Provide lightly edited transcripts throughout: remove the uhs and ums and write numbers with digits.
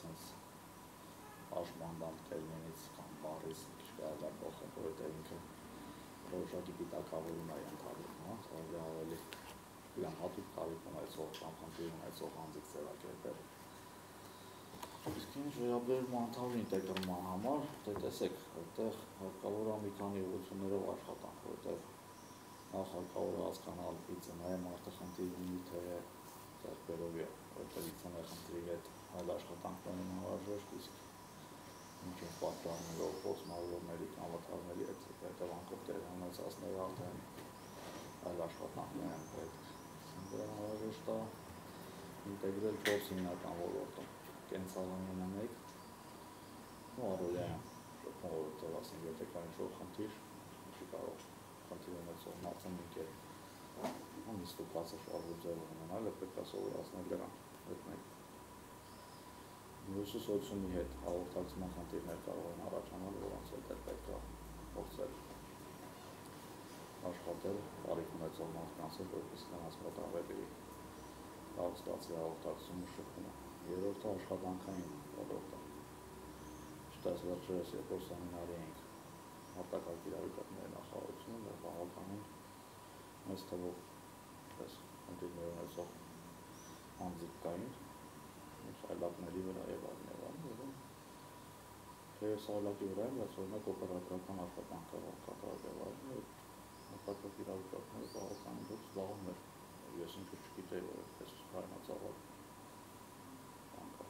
sense աշխուժանդ կելնենից կամ բարից քիչ կարելի է փոխել, որովհետև ինքը որոշակի պիտակավորում է ենթադրում, հա, ավելի ավելի իրան հատուկ տարիք ունեցող կամ խնդիր ունեցող անձիկ ձևակերպել։ Իսկ ինչ վերաբերում անդամի ինտեգրման համար, դե տեսեք, այդտեղ հարկավոր է մի քանի ուղղություններով աշխատանք, որովհետև նախ հարկավոր է հասկանալ իծնայ մարդը խնդիր ունի, թե ձեռքբերովի է, որովհետև իծնայ խնդրի հետ այլ աշխատանքներ են անհրաժեշտ, իսկ ինչ-ինչ պատճառներով փոխմարվողների կամ վթարների հետևանքով տեղի ունեցածները արդեն այլ աշխատանքներ են պետք։ Դրա անհրաժեշտ է ինտեգրել 4 հիմնական ոլորտում, կենցաղային մեկ, ու առօրյայում, շփում որովհետև ասենք եթե կա ինչ-որ խնդիր, չի կարող խնդիր ունեցող մարդը մի կերպ նիստուկացը շարժու ձևով ունենալ, պետք է սովորացնել դրան, այդ մեկ։ Մյուսը սոցիումի հետ հաղորդակցման խնդիրներ կարող են առաջանալ, որոնց հետ պետք է փորձել աշխատել, կարիք ունեցող մարդկանց հետ, որպեսզի նրանց մոտ ավելի լավ ստացվի հաղորդակցումը շփումը։ Երրորդը աշխատանքային ոլորտը։ Չտես վերջերս երբ որ սեմինարի էինք արտակարգ իրավիճակների նախարարությունում, որ բավականին մեծ թվով խնդիրներ ունեցող անձիկ կային, սայլակների վրա եւ այլն, թեև սայլակի վրա են, բայց օրինակ օպերատորական աշխատանքը կատարել եւ այլն, արտակարգ իրավիճակները բավականին դուրս զբաղվում էր, ես ինքս չգիտեի, որ այդպես հայտնածավալ բան կա։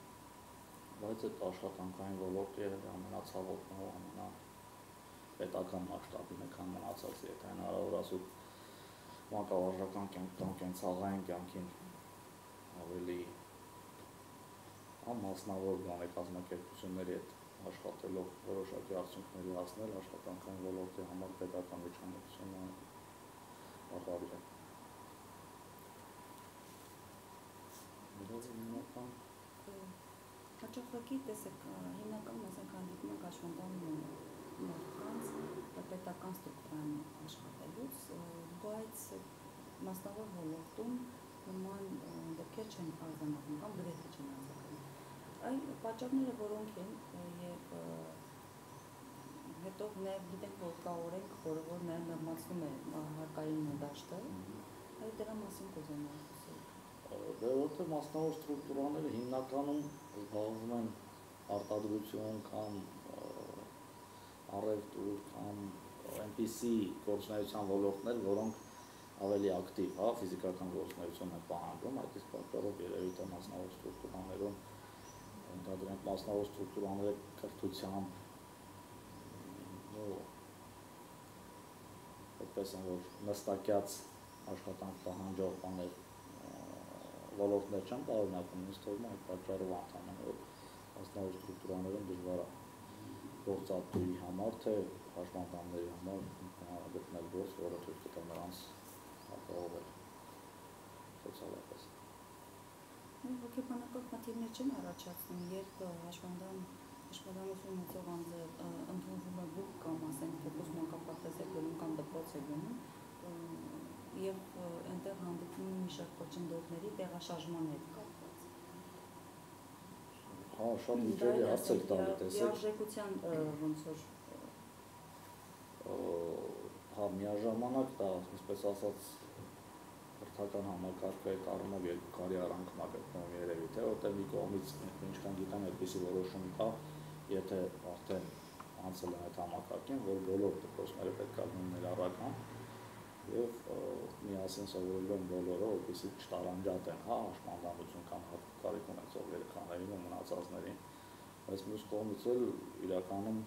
Բայց այդ աշխատանքային ոլորտը եղել է ամենացավոտն ու ամենապետական մասշտաբի նման մնացած, եթե հնարավոր ասում մանկավարժական կամ կենցաղային կյանքին ավելի մասնավոր բանի կազմակերպությունների հետ աշխատելով որոշակի արդյունքների հասնել աշխատանքային ոլորտի համար պետական միջամտությունը ապահովի է։ Հաճախակի տեսեք, հիմնական ասենք հանդիպում ենք աշխատանքում մարդկանց պետական ստրուկտուրայում աշխատելուց, բայց մասնավոր ոլորտում նման դեպքեր չեն արձանագրում կամ գրեթե չեն արձանագրում։ Այն պատճառները, որոնք են, եւ հետո նաև գիտենք, որ կա օրենք, որը նաև նորմացնում է հարկային դաշտը, այդ դրա մասին կուզեմ ասել։ Դե որտեղ մասնավոր ստրուկտուրաները հիմնականում զբաղվում են արտադրություն կամ առևտուր կամ այնպիսի գործունեության ոլորտներ, որոնք ավելի ակտիվ, հա, ֆիզիկական գործունեություն են պահանջում, այդ իսկ պատճառով երևի թե մասնավոր ստրուկտուրաներում ընդհանրենք մասնավոր ստրուկտուրաները կրթությամբ այդպես են, որ նստակյաց աշխատանք պահանջող բաներ ոլորտներ չեն պարունակում, ինձ թվում է այդ պատճառով անդամ որ մասնավոր ստրուկտուրաներում դժվար է գործատուի համար, թե հաշմանդամների համար գտնել գործ, որը թույլ կտա նրանց ապահովել սոցիալապես։ Հոգեբանական խնդիրներ չեն առաջացնում, երբ հաշմանդամություն ունեցող անձը ընդունվում է բուհ կամ ասենք ֆոկուս մանկապարտեզ է գնում կամ դպրոց է գնում եւ այնտեղ հանդիպում մի շարք խոչընդոտների տեղաշարժման հետ կապված։ Հա, շատ վիճելի հարց եք տալի, տեսեք։ Լիարժեքության ոնց որ հա, միաժամանակ դա, այսպես ասած, հերթական համակարգը այդ առումով երկու կարի արանքում է գտնվում երևի, թե որտեղ մի կողմից ինչքան գիտեմ այդպիսի որոշում կա, եթե արդեն անցել են այդ համակարգին, որ բոլոր դպրոցները պետք է լինեն ներառական եւ միասին սովորելու են բոլորը, որպեսզի չտարանջատեն, հա, հաշմանդամություն կամ հատուկ կարիք ունեցող երեխաներին ու մնացածներին, բայց մյուս կողմից էլ իրականում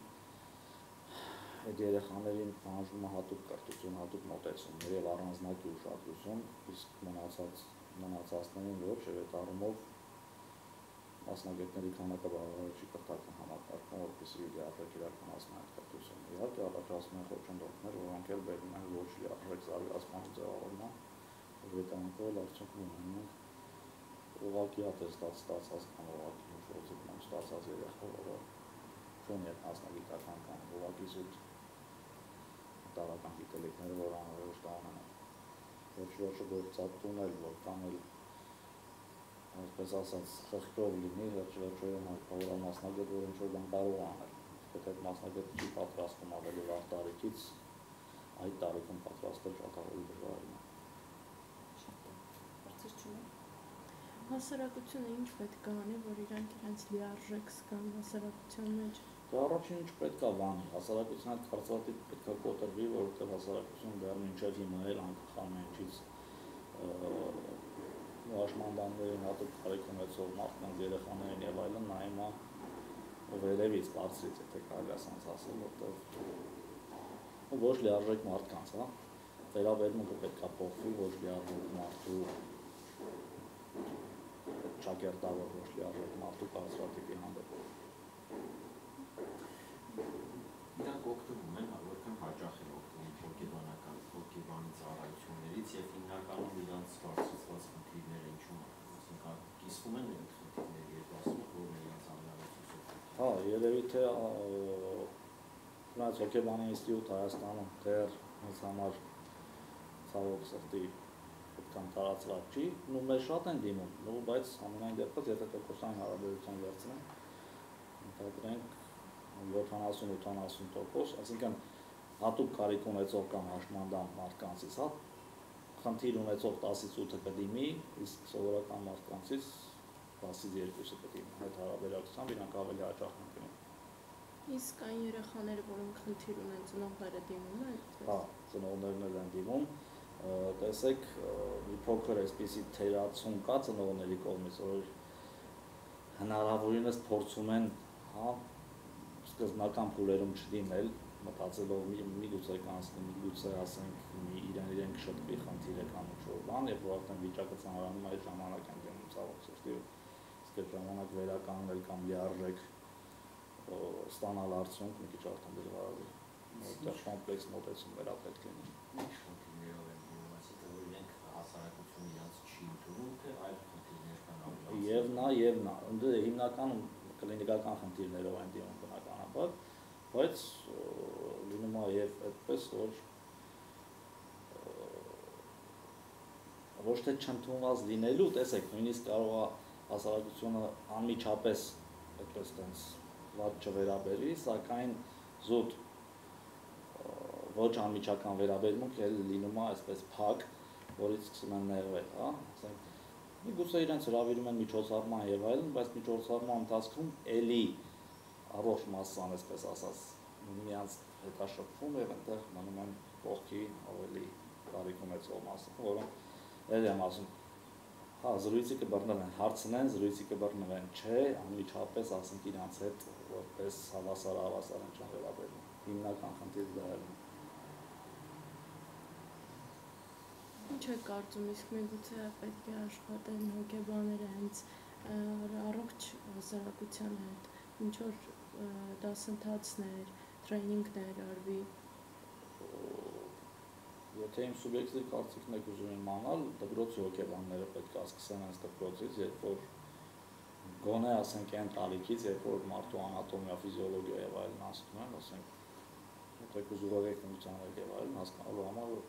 այդ երեխաներին պահանջվում է հատուկ կրթություն, հատուկ մոտեցումներ եւ առանձնակի ուշադրություն, իսկ մնացածներին ոչ, եւ այդ առումով մասնագետների քանակը բավարար չի կրթական համակարգում, որպեսզի լիարժեք իրականացնեն այդ կրթությունը։ Իհարկե առաջացնում են խոչընդոտներ, որոնք էլ բերում են ոչ լիարժեք զարգացման ձևավորման, եւ հետագայում արդյունքում ունենք ուղղակի ատեստացած կամ ուղղակի ինչ-որ դիպլոմ ստացած երեխա, որը չունի այդ մասնագիտական կամ ուղղակի զուտ տարական գիտելիքները, որ անհրաժեշտ է ունենալ։ Ոչ գործատուն էլ, որքան էլ այսպես ասած, խղճով լինի, վերջերում հայտնվող մասնագետ, որ ինչ-որ բան կարող անել։ Եթե այդ մասնագետը չի պատրաստում ավելի վաղ տարիքից, այդ տարիքում պատրաստել շատ ավելի դժվար է։ Շատ հարցեր չունեք։ Հասարակությունը ինչ պետք է անի, որ իրանք իրենց լիարժեք զգան հասարակության մեջ։ Դա առաջին ինչ պետք է վանի, հասարակության այդ կարծրատիպը պետք է կոտրվի, որովհետև հասարակությունը դեռ մինչև հիմա էլ անկախ ամեն ինչից հաշմանդամներին հատուկ կարիք ունեցող մարդկանց երեխաներին եւ այլն, նա հիմա վերևից բարձրից, եթե կարելի ասած ասել, որտեղ ոչ լիարժեք մարդկանց, հա, վերաբերմունքը պետք է փոխվի, ոչ լիարժեք մարդու ճակերտավոր, ոչ լիարժեք մարդու կարծրատիպի հանդեպ։ Իրանք օգտվում են, որքան հաճախ են օգտվում հոգեբանի ծառայություններից եւ հիմնականում իրանց բարձրացված խնդիրները ինչու՞մ են, այսինքն կիսվում են այդ խնդիրների հետ, ասում են, որ իրանց ամենամեծ Հա, երևի թե Չնայած հոգեբանի ինստիտուտ Հայաստանում դեռ ինձ համար ցավոք սրտի այդքան տարածված չի, ու մեզ շատ են դիմում, բայց ամենայն դեպքերս եթե տոկոսային հարաբերության վերցնենք, ընդհանրենք 70-80%, այսինքն հատուկ կարիք ունեցող կամ հաշմանդամ մարդկանցից, հա, խնդիր ունեցող 10-ից 8-ը կդիմի, իսկ սովորական մարդկանցից 10-ից 2-ը կդիմի, այդ հարաբերակցությամբ իրանք ավելի հաճախ են դիմում։ Իսկ այն երեխաները, որոնք խնդիր ունեն, ծնողները դիմում են։ Հա, ծնողներն էլ են դիմում, տեսեք, մի փոքր այսպիսի թերացում կա ծնողների կողմից, որ հնարավորինս փորձում են, հա, սկզբնական փուլերում չդիմել, մտածելով միգուցե կանցնի, միգուցե ասենք իրեն կշտկվի խնդիրը կամ ինչ-որ բան, երբ որ արդեն վիճակը ծանրանում այդ ժամանակ են դիմում ցավոք սրտի, իսկ այդ ժամանակ վերականգնել կամ լիարժեք ստանալ արդյունք մի քիչ արդեն դժվար է, որտեղ կոմպլեքս մոտեցումներ պետք է լինի։ Ինչ խնդիրներով են դիմում, այսինքն որ իրենք հասարակությունը իրանց չի ընդունում, թե այլ խնդիրներ կան ավելի։ Եվ նա, հիմնականում կլինիկական խնդիրներով են դիմում բնականաբար, բայց լինում է եւ այդպես, որ ոչ թե չընդունված լինելու, տեսեք, նույնիսկ կարող է հասարակությունը անմիջապես այդպես տենց վատ չվերաբերի, սակայն զուտ ոչ անմիջական վերաբերմունք էլ լինում է այսպես փակ, որից սկսում են նեղվել, հա, ասենք, միգուցե իրենց հրավիրում են միջոցառման եւ այլն, բայց միջոցառման ընթացքում էլի առողջ մասսան, այսպես ասած, միմյանց հետաշփվում եւ այնտեղ մնում են կողքի ավելի կարիք ունեցող մասը, որոնք էլ եմ ասում, հա, զրույցի կբռնվեն, հարցնեն, զրույցի կբռնվեն, չէ, անմիջապես ասենք իրանց հետ որպես հավասար են չեն վերաբերվում, հիմնական խնդիրը դա է։ Ինչ է կարծում, իսկ միգուցե պետք է աշխատեն հոգեբաները հենց առողջ հասարակության հետ, ինչ որ դասընթացներ, տրեյնինգներ արվի։ Եթե իմ սուբյեկտիվ կարծիքն եք ուզում իմանալ, դպրոցի հոգեբանները պետք է սկսեն այս դպրոցից, երբ որ գոնե ասենք այն տարիքից, երբ որ մարդու անատոմիա, ֆիզիոլոգիա եւ այլն հասնում են, ասենք, եթե կուզուրակ ֆունկցիաներ եւ այլն հասկանալու համար, որ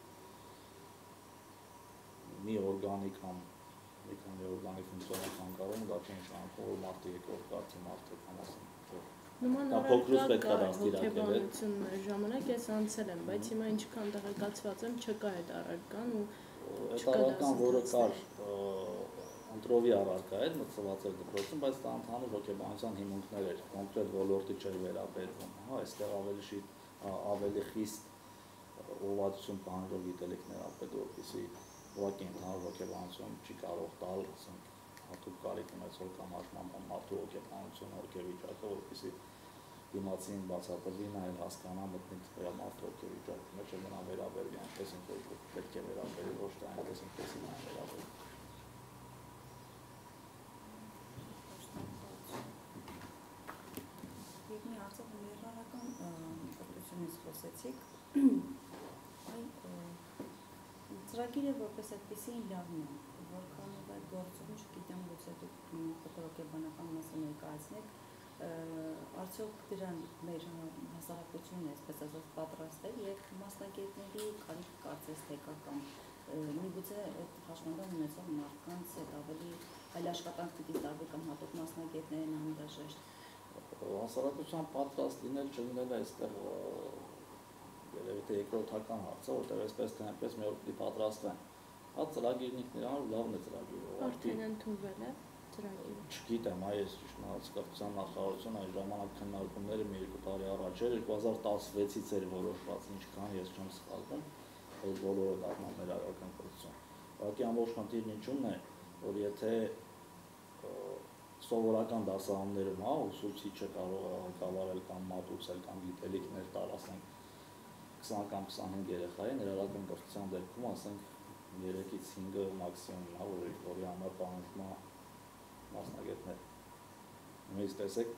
մի օրգանի կամ մի քանի օրգանի ֆունկցիոնալ կառավարում, դա չի նշանակում, որ մարդը երկրորդ կարգի մարդ է, կամ ասենք, Նման օրենքներ կա հոգեբանություն մեր ժամանակ ես անցել եմ, բայց հիմա ինչքան տեղեկացված եմ, չկա այդ առարկան ու այդ առարկան, որը կար ընտրովի առարկա էր, մտցված էր դպրոցում, բայց դա ընդհանուր հոգեբանության հիմունքներ էր, կոնկրետ ոլորտի չէր վերաբերվում, հա, այստեղ ավելի խիստ ուղղվածություն պահանջող գիտելիքներ ապրել, որպեսզի ուղղակի ընդհանուր հոգեբանություն չի կարող տալ, ասենք, հատուկ կարիք ունեցող կամ հաշմանդամ մարդու հոգեբանությունը, հոգեվիճակը, որպեսզի դիմացին բացատրվի, նա էլ հասկանա մտնի դրա մարդու հոգեվիճակի մեջ է նրան վերաբերվի այնպես, ինչ որ պետք է վերաբերվի, ոչ թե այնպես, ինչպես նրան վերաբերվի։ Եվ մի հարցով ներառական կրթությունից խոսեցիք, ծրագիրը որպես այդպեսին լավն է, որքանով այդ գործում, չգիտեմ, գուցե դուք հոգեբանական մասը ներկայացնեք, արդյոք դրան մեր հասարակությունն է, այսպես ասած, պատրաստ է եւ մասնագետների կարիք կարծես թե կա կամ միգուցե այդ հաշմանդամ ունեցող մարդկանց հետ ավելի այլ աշխատանք պիտի տարվի կամ հատուկ մասնագետներ են անհրաժեշտ։ Հասարակության պատրաստ լինել չլինելը այստեղ երևի թե երկրորդական հարց է, որտեղ այսպես թե այնպես մի օր պիտի պատրաստվեն։ Հա ծրագիրն ինքնիրան լավն է ծրագիրը։ Արդեն ընդունվել է ծրագիրը։ Չգիտեմ, այս ճիշտ կրթության նախարարությունը այն ժամանակ քննարկումները մի 2 տարի առաջ էր, 2016-ից էր որոշված, ինչքան ես չեմ սխալվում, որ բոլորը դառնան մեր հայկական կրթություն։ Ուղղակի ամբողջ խնդիրն ինչու՞մն է, որ եթե սովորական դասարաններում, հա, ուսուցիչը կարող է ղեկավարել կամ մատուցել կամ գիտելիքներ տալ, ասենք 20 կամ 25 երեխայի, ներառական կրթության դեպքում, ասենք 3-ից 5-ը մաքսիմումն է, որի համար պահանջվում է մասնագետներ։ Նույնիսկ տեսեք,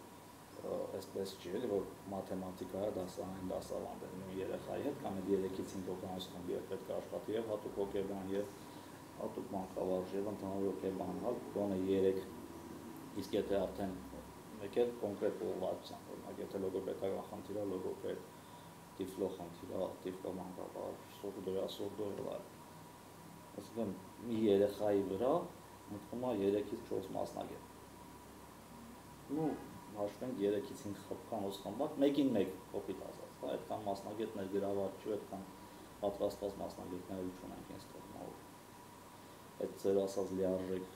այսպես չի էլի, որ մաթեմատիկայի դասարանային դասավանդը նույն երեխայի հետ կամ այդ 3-ից 5 հոգանոց խմբի հետ պետք է աշխատի եւ հատուկ հոգեբան եւ հատուկ մանկավարժ եւ ընդհանուր հոգեբան, հա, գոնե 3, իսկ եթե արդեն մեկ էլ կոնկրետ ուղղվածությամբ, օրինակ եթե լոգոպեդական խնդիր է, լոգոպեդ, տիֆլո խնդիր է, տիֆլո մանկավարժ, սուրդոյա, այսինքն մի երեխայի վրա մտնում է 3-ից 4 մասնագետ։ Ну, հաշվենք 3-ից 5 հոգանոց խմբակ, մեկին մեկ կոպիտ ասած, հա, այդքան մասնագետներ գրաված չի, այդքան պատրաստված մասնագետներ չունենք այստեղ, այդ ձեր ասած լիարժեք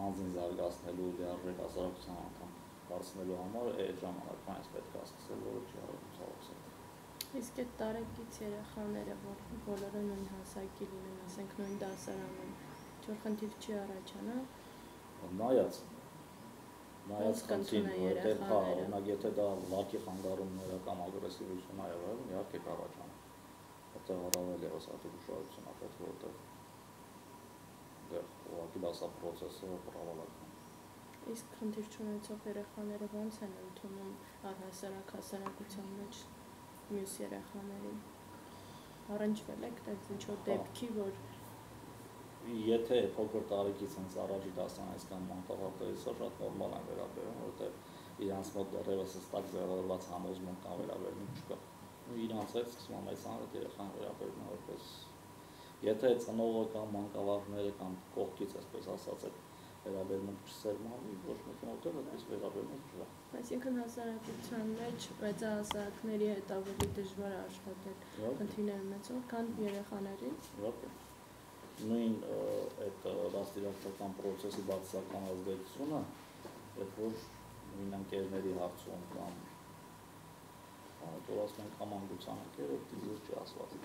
անձին զարգացնելու, լիարժեք հասարակության անդամ դարձնելու համար այդ ժամանակվան այս պետք է սկսել, որը չի արվում ցավոք։ Իսկ այդ տարեկից երեխաները, որ բոլորը նույն հասակի լինեն, ասենք նույն դասարանում, ինչ-որ խնդիր չի առաջանա։ Նայած խնդրին, որտեղ հա, օրինակ եթե դա վարկի խանգարումները կամ ագրեսիվություն ա եղել, իհարկե կառաջանա։ Այդտեղ առավել ևս հատուկ ուշադրություն ա պետք, որտեղ դեռ ուղղակի դասապրոցեսը պրավալական։ Իսկ խնդիր չունեցող երեխաները ո՞նց են ընդունում առհասարակ հասարակության մեջ մյուս երեխաներին։ Առնչվել եք այդ ինչ-որ դեպքի, որ եթե փոքր տարեկից հենց առաջի դասարանից կամ մանկավարժից շատ նորմալ են վերաբերվում, որովհետև իրանց մոտ դեռևս հստակ ձևավորված համոզմունք կամ վերաբերմունք չկա։ Իրանց հետ սկսում է մեծանալ այդ երեխան վերաբերվում է որպես եթե ծնողը կամ մանկավարժները կամ կողքից այսպես ասած այդ վերաբերմունք չսերմանվի, ոչ մեկին ուտել այդպես վերաբերմունք չկա։ Այսինքն հասարակության մեջ մեծահասակների հետ ավելի դժվար է աշխատել խնդիրներ ունեցող, քան երեխաների։ Նույն այդ դաստիարակչական process-ի բացասական ազդեցությունը, երբ որ նույն ընկերների հարցում կամ որ ասում են կամ անգության ընկեր, դա դժվար չի ասված։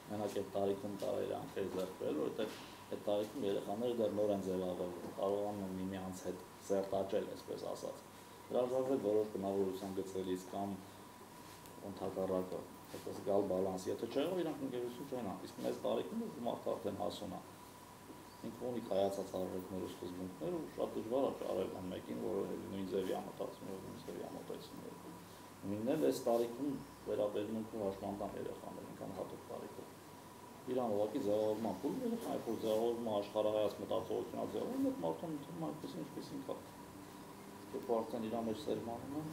Մենակ այդ տարիքում տարերը ընկեր ձեռք բերել, որովհետև այդ տարիքում երեխաները դեռ նոր են ձևավորվում, կարողանում են միմյանց հետ սերտաճել, այսպես ասած։ Հրաժարվել որոշ բնավորության գծերից կամ ընդհակառակը, այդպես գալ բալանս, եթե չեղավ իրանք ընկերություն չեն անում, իսկ մեծ տարիքում մարդը արդեն հասուն է։ Ինքը ունի կայացած արժեքներ ու սկզբունքներ ու շատ դժվար է ճարել այն մեկին, որը նույն ձևի է մտածում եւ նույն ձևի է մոտեցնում։ Նույնն էլ այս տարիքում վերաբերմունքը հաշմանդամ երեխաներ, ինքան հատուկ տարիքով։ Իրան ուղղակի ձևավորում է փուլ երեխան, որ ձևավորում է աշխարհայաց մտածողությունա ձևավորում, այդ մարդուն ընդունում է այնպես ինչպես ինքա։ Երբ արդեն իր մեջ սերմանում է